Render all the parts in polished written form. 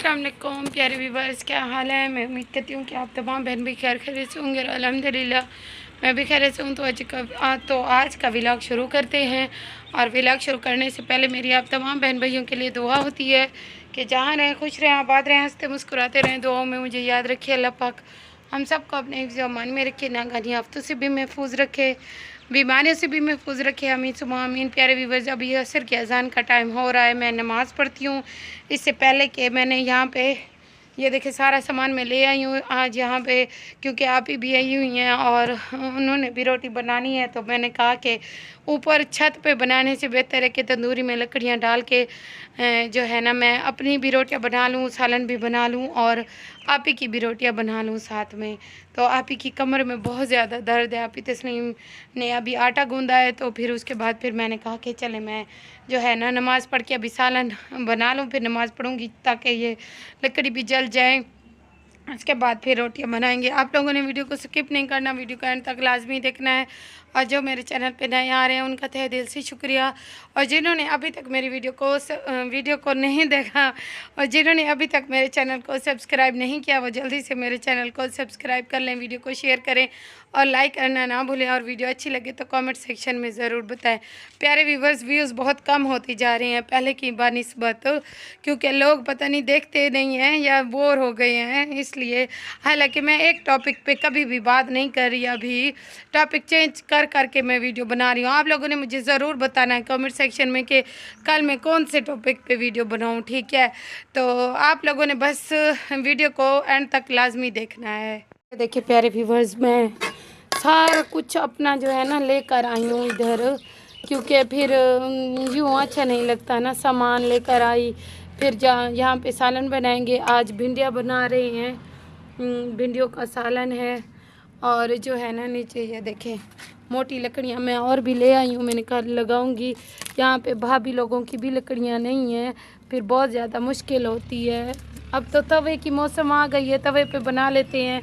अस्सलाम वालेकुम प्यारे व्यूवर्स, क्या हाल है। मैं उम्मीद करती हूँ कि आप तमाम बहन भी खैरियत से होंगे। अल्हम्दुलिल्लाह मैं भी खैरियत से हूँ। तो आज का व्लॉग शुरू करते हैं। और व्लॉग शुरू करने से पहले मेरी आप तमाम बहन भाइयों के लिए दुआ होती है कि जहाँ रहें खुश रहें, आबाद रहें, हंसते मुस्कुराते रहें। दुआओं में मुझे याद रखिए। अल्लाह पाक हम सबको अपने हिफ्ज़ व अमान में रखे, नागानी आफ़तों से भी महफूज रखे, बीमारियों से भी महफूज रखे। आमीन सुम्मा आमीन। प्यारे व्यूवर्स, अभी असर की अज़ान का टाइम हो रहा है। मैं नमाज़ पढ़ती हूँ। इससे पहले कि मैंने यहाँ पे ये देखिए सारा सामान मैं ले आई हूँ आज यहाँ पे, क्योंकि आप ही भी आई हुई हैं और उन्होंने भी रोटी बनानी है। तो मैंने कहा कि ऊपर छत पे बनाने से बेहतर है कि तंदूरी में लकड़ियाँ डाल के जो है ना मैं अपनी भी रोटियाँ बना लूँ, सालन भी बना लूँ और आप ही की भी रोटियाँ बना लूँ साथ में। तो आप ही की कमर में बहुत ज़्यादा दर्द है। आप ही तस्लीम ने अभी आटा गूंदा है, तो फिर उसके बाद फिर मैंने कहा कि चले मैं जो है ना नमाज़ पढ़ के अभी सालन बना लूँ, फिर नमाज़ पढ़ूँगी ताकि ये लकड़ी भी जल जाए। उसके बाद फिर रोटियां बनाएंगे। आप लोगों ने वीडियो को स्किप नहीं करना, वीडियो को एंड तक लाजमी देखना है। और जो मेरे चैनल पे नए आ रहे हैं उनका तहे दिल से शुक्रिया। और जिन्होंने अभी तक मेरी वीडियो को नहीं देखा और जिन्होंने अभी तक मेरे चैनल को सब्सक्राइब नहीं किया, वो जल्दी से मेरे चैनल को सब्सक्राइब कर लें, वीडियो को शेयर करें और लाइक करना ना भूलें। और वीडियो अच्छी लगे तो कमेंट सेक्शन में ज़रूर बताएं। प्यारे व्यूवर्स, व्यूज़ बहुत कम होती जा रही हैं पहले की बानिस्बत, क्योंकि लोग पता नहीं देखते नहीं हैं या बोर हो गए हैं इसलिए। हालांकि मैं एक टॉपिक पे कभी भी बात नहीं कर रही, अभी टॉपिक चेंज कर करके मैं वीडियो बना रही हूँ। आप लोगों ने मुझे ज़रूर बताना है कमेंट सेक्शन में कि कल मैं कौन से टॉपिक पे वीडियो बनाऊँ, ठीक है। तो आप लोगों ने बस वीडियो को एंड तक लाजमी देखना है। देखिए प्यारे व्यूवर्स, मैं सारा कुछ अपना जो है ना लेकर आई हूँ इधर, क्योंकि फिर यूँ अच्छा नहीं लगता ना, सामान लेकर आई। फिर यहाँ पे सालन बनाएंगे। आज भिंडियाँ बना रहे हैं, भिंडियों का सालन है। और जो है ना नीचे ये देखें मोटी लकड़ियाँ मैं और भी ले आई हूँ, मैंने कहा लगाऊंगी। यहाँ पे भाभी लोगों की भी लकड़ियाँ नहीं हैं, फिर बहुत ज़्यादा मुश्किल होती है। अब तो तवे की मौसम आ गई है, तवे पे बना लेते हैं,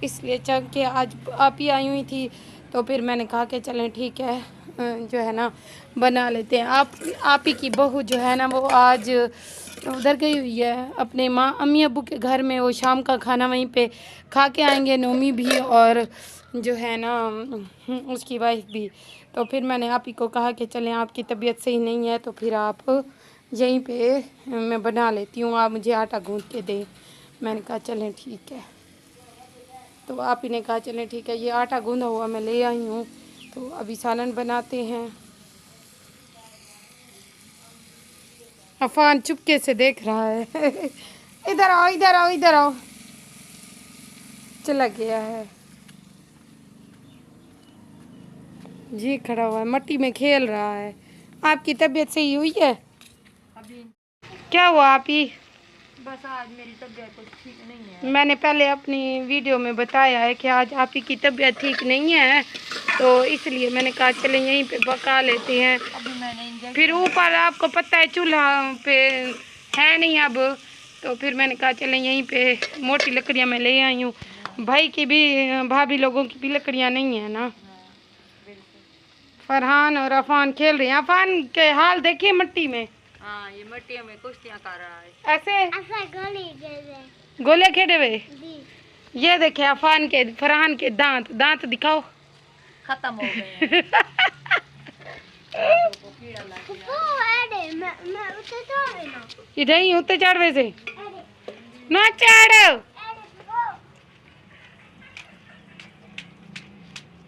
इसलिए चल के आज आप ही आई हुई थी तो फिर मैंने कहा कि चलें ठीक है जो है ना बना लेते हैं। आप ही की बहू जो है ना वो आज उधर गई हुई है अपने माँ अम्मी अब्बू के घर में। वो शाम का खाना वहीं पे खा के आएंगे, नोमी भी और जो है ना उसकी वाइफ भी। तो फिर मैंने आप ही को कहा कि चलें, आपकी तबीयत सही नहीं है तो फिर आप यहीं पे मैं बना लेती हूँ, आप मुझे आटा गूँथ के दें। मैंने कहा चलें ठीक है। तो आप ही ने कहा चलें ठीक है। ये आटा गूँधा हुआ मैं ले आई हूँ, तो अभी सालन बनाते हैं। अफान चुपके से देख रहा है इधर आओ इधर आओ इधर आओ, चला गया है जी, खड़ा हुआ है मट्टी में खेल रहा है। आपकी तबीयत सही हुई है? अभी क्या हुआ आप ही? बस आज मेरी तबीयत कुछ ठीक नहीं है। मैंने पहले अपनी वीडियो में बताया है कि आज आप ही की तबीयत ठीक नहीं है, तो इसलिए मैंने कहा चलें यहीं पे पका लेते हैं। अभी मैंने फिर ऊपर आपको पता है चूल्हा पे है नहीं अब, तो फिर मैंने कहा चलें यहीं पे मोटी लकड़ियाँ मैं ले आई हूँ। भाई की भी भाभी लोगों की भी लकड़ियाँ नहीं है ना। फरहान और अफान खेल रहे हैं। अफान के हाल देखिए मिट्टी में। हाँ, ये मिट्टी में कुश्तियाँ कर रहा है। ऐसे गोले खेले हुए। ये देखे अफान के फरहान के दांत दिखाओ, खत्म हो गए हैं। नहीं उतने चढ़वे से ना चढ़,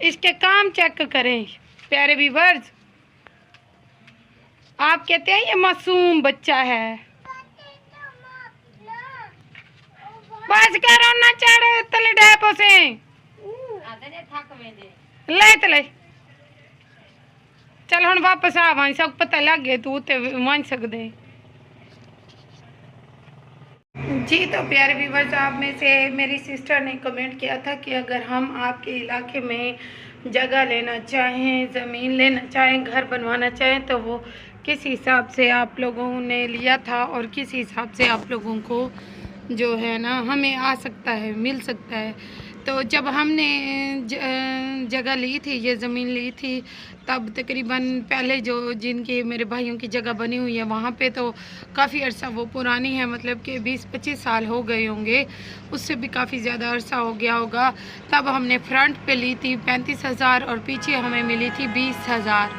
इसके काम चेक करें। प्यारे व्यूअर्स, आप कहते हैं ये मासूम बच्चा है, बस करो ना चढ़ तले डैपो से ले तले। चल हम वापस आ वहीं सब पता लग गए तू उते मान सकते जी। तो प्यारे व्यूअर्स, आप में से मेरी सिस्टर ने कमेंट किया था कि अगर हम आपके इलाके में जगह लेना चाहें, ज़मीन लेना चाहें, घर बनवाना चाहें तो वो किस हिसाब से आप लोगों ने लिया था और किस हिसाब से आप लोगों को जो है ना हमें आ सकता है, मिल सकता है। तो जब हमने जगह ली थी, ये ज़मीन ली थी, तब तकरीबन पहले जो जिनके मेरे भाइयों की जगह बनी हुई है वहाँ पे तो काफ़ी अरसा वो पुरानी है, मतलब कि 20-25 साल हो गए होंगे, उससे भी काफ़ी ज़्यादा अरसा हो गया होगा। तब हमने फ्रंट पे ली थी 35,000 और पीछे हमें मिली थी 20,000।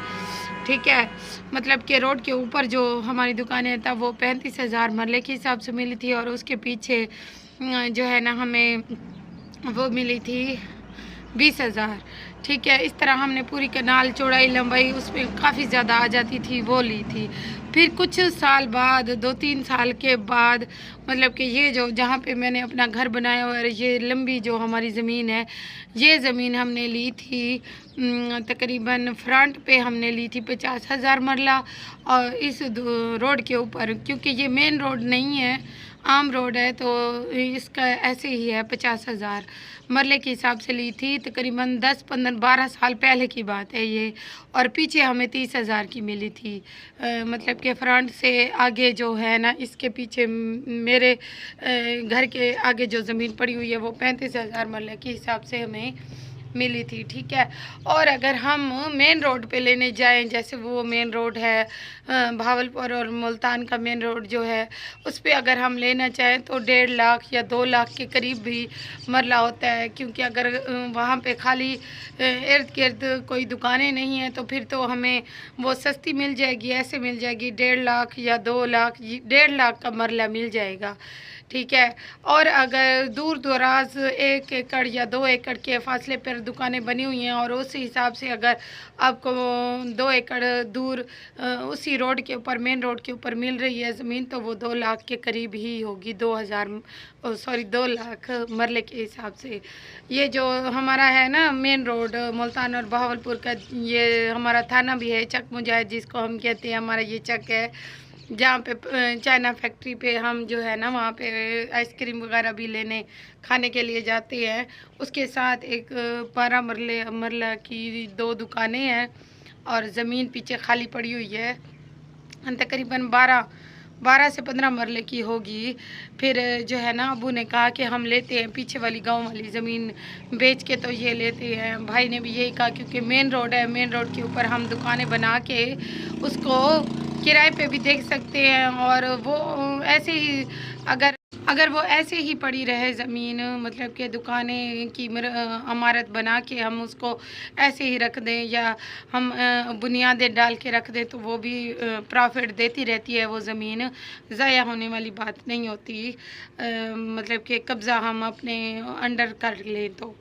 ठीक है, मतलब कि रोड के ऊपर जो हमारी दुकान है तब वो 35,000 मरले के हिसाब से मिली थी, और उसके पीछे जो है ना हमें वो मिली थी 20,000। ठीक है, इस तरह हमने पूरी कनाल चौड़ाई लंबाई उसमें काफ़ी ज़्यादा आ जाती थी, वो ली थी। फिर कुछ साल बाद, 2-3 साल के बाद, मतलब कि ये जो जहाँ पे मैंने अपना घर बनाया और ये लंबी जो हमारी ज़मीन है, ये ज़मीन हमने ली थी तकरीबन फ्रंट पे हमने ली थी 50,000 मरला, और इस रोड के ऊपर, क्योंकि ये मेन रोड नहीं है, आम रोड है, तो इसका ऐसे ही है 50,000 मरले के हिसाब से ली थी। तकरीबन 10-15-12 साल पहले की बात है ये, और पीछे हमें 30,000 की मिली थी। मतलब कि फ्रंट से आगे जो है ना, इसके पीछे मेरे घर के आगे जो ज़मीन पड़ी हुई है वो 35,000 मरले के हिसाब से हमें मिली थी। ठीक है, और अगर हम मेन रोड पे लेने जाएं, जैसे वो मेन रोड है भावलपुर और मुल्तान का मेन रोड जो है, उस पे अगर हम लेना चाहें तो 1.5 लाख या 2 लाख के करीब भी मरला होता है, क्योंकि अगर वहाँ पे खाली इर्द गिर्द कोई दुकानें नहीं हैं तो फिर तो हमें वो सस्ती मिल जाएगी, ऐसे मिल जाएगी 1.5 लाख या 2 लाख, 1.5 लाख का मरला मिल जाएगा। ठीक है, और अगर दूर दराज 1 एकड़ या 2 एकड़ के फासले पर दुकानें बनी हुई हैं और उस हिसाब से अगर आपको 2 एकड़ दूर उसी रोड के ऊपर, मेन रोड के ऊपर मिल रही है ज़मीन, तो वो 2 लाख के करीब ही होगी, 2 लाख मरले के हिसाब से। ये जो हमारा है ना मेन रोड मुल्तान और बहावलपुर का, ये हमारा थाना भी है, चक मुजाहिद जिसको हम कहते हैं, हमारा ये चक है जहाँ पे चाइना फैक्ट्री पे हम जो है ना वहाँ पे आइसक्रीम वगैरह भी लेने खाने के लिए जाते हैं। उसके साथ एक 12 मरला की 2 दुकानें हैं और ज़मीन पीछे खाली पड़ी हुई है, तकरीबन 12 से 15 मरले की होगी। फिर जो है ना अबू ने कहा कि हम लेते हैं पीछे वाली गांव वाली ज़मीन बेच के, तो ये लेते हैं। भाई ने भी यही कहा, क्योंकि मेन रोड है, मेन रोड के ऊपर हम दुकानें बना के उसको किराए पे भी देख सकते हैं, और वो ऐसे ही अगर वो ऐसे ही पड़ी रहे ज़मीन, मतलब कि दुकानें की इमारत बना के हम उसको ऐसे ही रख दें या हम बुनियादें डाल के रख दें, तो वो भी प्रॉफिट देती रहती है, वो ज़मीन ज़ाया होने वाली बात नहीं होती। मतलब कि कब्ज़ा हम अपने अंडर कर लें तो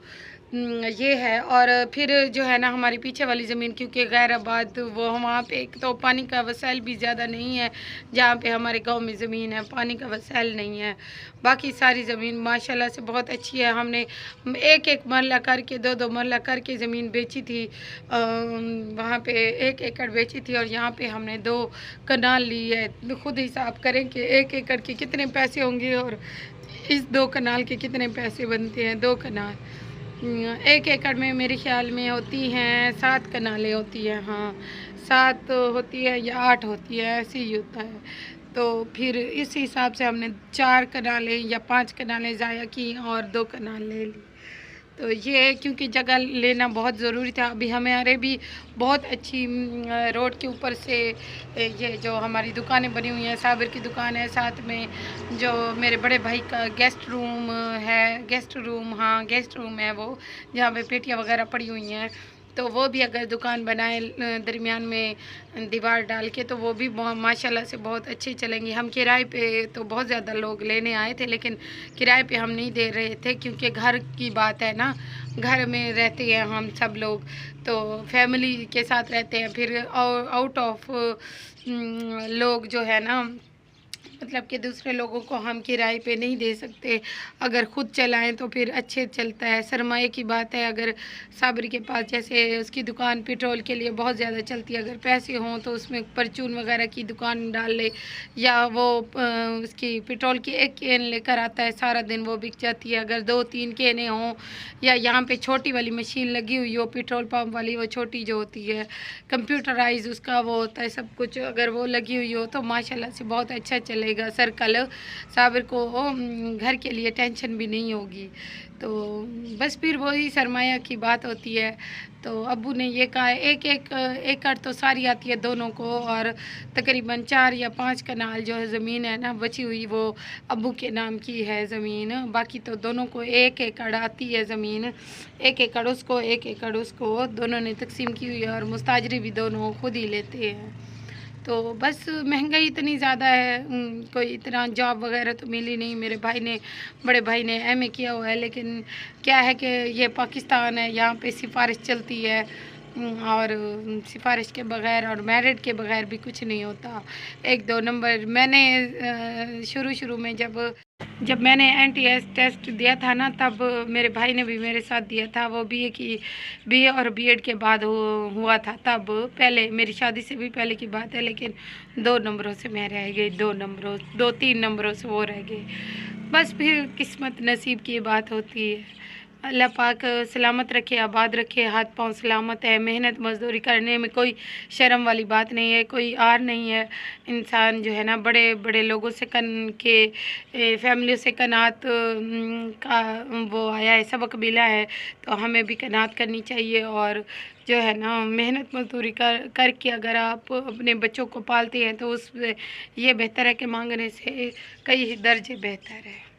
ये है। और फिर जो है ना हमारी पीछे वाली ज़मीन, क्योंकि गैर आबाद वो, वहाँ पे एक तो पानी का वसाइल भी ज़्यादा नहीं है, जहाँ पे हमारे गांव में ज़मीन है पानी का वसाइल नहीं है। बाकी सारी ज़मीन माशाल्लाह से बहुत अच्छी है। हमने 1-1 मरला करके 2-2 मरला करके ज़मीन बेची थी, वहाँ पे 1 एकड़ बेची थी, और यहाँ पे हमने 2 कनाल ली है। तो खुद हिसाब करें कि 1 एकड़ के कितने पैसे होंगे और इस 2 कनाल के कितने पैसे बनते हैं। 2 कनाल 1 एकड़ में मेरे ख्याल में होती हैं 7 कनालें होती हैं, हाँ 7 होती है या 8 होती है, ऐसे ही होता है। तो फिर इस हिसाब से हमने 4 कनालें या 5 कनालें ज़ाया की और 2 कनालें ली। तो ये क्योंकि जगह लेना बहुत ज़रूरी था। अभी हमारे भी बहुत अच्छी रोड के ऊपर से ये जो हमारी दुकानें बनी हुई हैं, साबिर की दुकान है, साथ में जो मेरे बड़े भाई का गेस्ट रूम है, गेस्ट रूम है वो, जहाँ पे पेटियाँ वगैरह पड़ी हुई हैं, तो वो भी अगर दुकान बनाए दरमियान में दीवार डाल के, तो वो भी माशाल्लाह से बहुत अच्छे चलेंगे। हम किराए पे तो बहुत ज़्यादा लोग लेने आए थे, लेकिन किराए पे हम नहीं दे रहे थे, क्योंकि घर की बात है ना, घर में रहते हैं हम सब लोग, तो फैमिली के साथ रहते हैं। फिर आउट ऑफ लोग जो है ना, मतलब कि दूसरे लोगों को हम किराए पे नहीं दे सकते। अगर ख़ुद चलाएं तो फिर अच्छे चलता है। सरमाए की बात है, अगर साबिर के पास जैसे उसकी दुकान पेट्रोल के लिए बहुत ज़्यादा चलती है, अगर पैसे हों तो उसमें परचून वगैरह की दुकान डाल ले, या वो उसकी पेट्रोल की 1 कैन लेकर आता है, सारा दिन वो बिक जाती है। अगर 2-3 कैनें हों, या यहाँ पे छोटी वाली मशीन लगी हुई हो पेट्रोल पम्प वाली, वो छोटी जो होती है कंप्यूटराइज उसका वो होता है सब कुछ, अगर वो लगी हुई हो तो माशाल्लाह से बहुत अच्छा चलेगा। मिलेगा सर, कल साबिर को घर के लिए टेंशन भी नहीं होगी। तो बस फिर वही सरमाया की बात होती है। तो अब्बू ने ये कहा एक एकड़ तो सारी आती है दोनों को, और तकरीबन 4 या 5 कनाल जो है ज़मीन है ना बची हुई, वो अब्बू के नाम की है ज़मीन। बाकी तो दोनों को 1 एकड़ आती है ज़मीन, 1 एकड़ उसको 1 एकड़ उसको, दोनों ने तकसीम की हुई है, और मुस्ताजरी भी दोनों खुद ही लेते हैं। तो बस महंगाई इतनी ज़्यादा है, कोई इतना जॉब वगैरह तो मिली नहीं। मेरे भाई ने, बड़े भाई ने एमए किया हुआ है, लेकिन क्या है कि ये पाकिस्तान है, यहाँ पे सिफारिश चलती है, और सिफारिश के बग़ैर और मेरिट के बग़ैर भी कुछ नहीं होता। 1-2 नंबर मैंने शुरू में जब मैंने एनटीएस टेस्ट दिया था ना, तब मेरे भाई ने भी मेरे साथ दिया था। वो बीए और बीएड के बाद हुआ था, तब पहले मेरी शादी से भी पहले की बात है, लेकिन 2 नंबरों से मैं रह गई, 2-3 नंबरों से वो रह गई। बस फिर किस्मत नसीब की बात होती है। अल्लाह पाक सलामत रखे, आबाद रखे, हाथ पांव सलामत है। मेहनत मजदूरी करने में कोई शर्म वाली बात नहीं है, कोई आर नहीं है। इंसान जो है ना, बड़े बड़े लोगों से फैमिली से कनात का वो आया है, सबक मिला है, तो हमें भी कनात करनी चाहिए। और जो है ना, मेहनत मजदूरी करके अगर आप अपने बच्चों को पालते हैं, तो उस ये बेहतर है कि मांगने से कई दर्जे बेहतर है।